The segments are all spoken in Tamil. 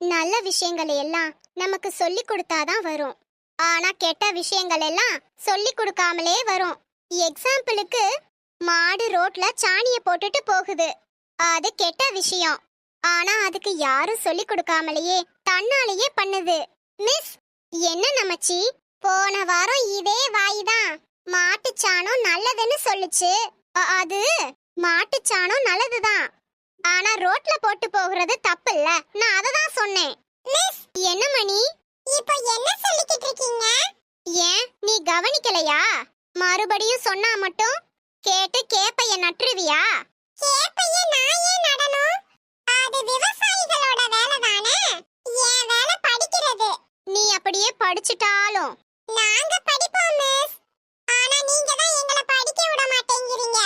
நல்ல விஷயங்களை எல்லாம் நமக்கு சொல்லி கொடுத்தாதான் வரும். ஆனா கெட்ட விஷயங்கள் எல்லாம் சொல்லி கொடுக்காமலே வரும். எக்ஸாம்பிளுக்கு மாடு ரோட்ல சாணிய போட்டுட்டு போகுது. அது கெட்ட விஷயம். ஆனா அதுக்கு யாரும் சொல்லி கொடுக்காமலேயே தன்னாலேயே பண்ணுது. மிஸ், என்ன நமச்சி, போன வாரம் இதே வாய்தான் மாட்டுச்சாணம் நல்லதுன்னு சொல்லுச்சு. அது மாட்டுச்சாணம் நல்லதுதான், ஆனா ரோட்ல போட்டு போகிறது தப்பு இல்ல. நான் அததான் சொன்னேன். மிஸ், என்ன மணி, இப்போ என்ன சொல்லிக்கிட்டு இருக்கீங்க? ஏன் நீ கவனிக்கலையா? மறுபடியும் சொன்னா மட்டும் கேட்டு கேப்பைய நட்டுருவியா? கேப்பைய நான் ஏன் நடணும்? அது விவசாயிகளோட வேலை தானே. ஏன் வேலை படிக்கிறது. நீ அப்படியே படிச்சிட்டாலும் நாங்க படிப்போம் மிஸ். ஆனா நீங்க தான் எங்களை படிக்க விட மாட்டேங்கிறீங்க.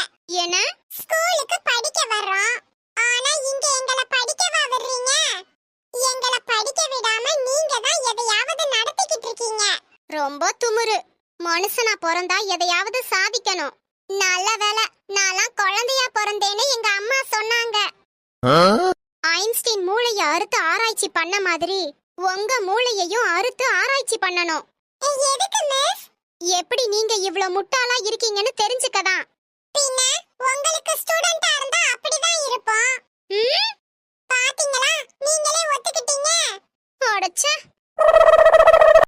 என்ன? ஸ்கூலுக்கு படிக்க வர்றோம், ஆனா இங்க எங்களை படிக்கவா வர்றீங்க? எங்களை படிக்க விடாம நீங்க தான் எதையாவது நடத்திக்கிட்டு இருக்கீங்க. ரொம்ப துமுறு. மனுஷனா பிறந்தா எதையாவது சாதிக்கணும். நல்ல வேலை நான்லாம் குழந்தையா பிறந்தேன்னு எங்க அம்மா சொன்னாங்க. ஐன்ஸ்டீன் மூளைய அறுத்து ஆராய்ச்சி பண்ண மாதிரி உங்க மூளையையும் அறுத்து ஆராய்ச்சி பண்ணணும். எதுக்கு மிஸ்? எப்படி நீங்க இவ்ளோ முட்டாளா இருக்கீங்கன்னு தெரிஞ்சுக்கதான். பின்ன உங்களை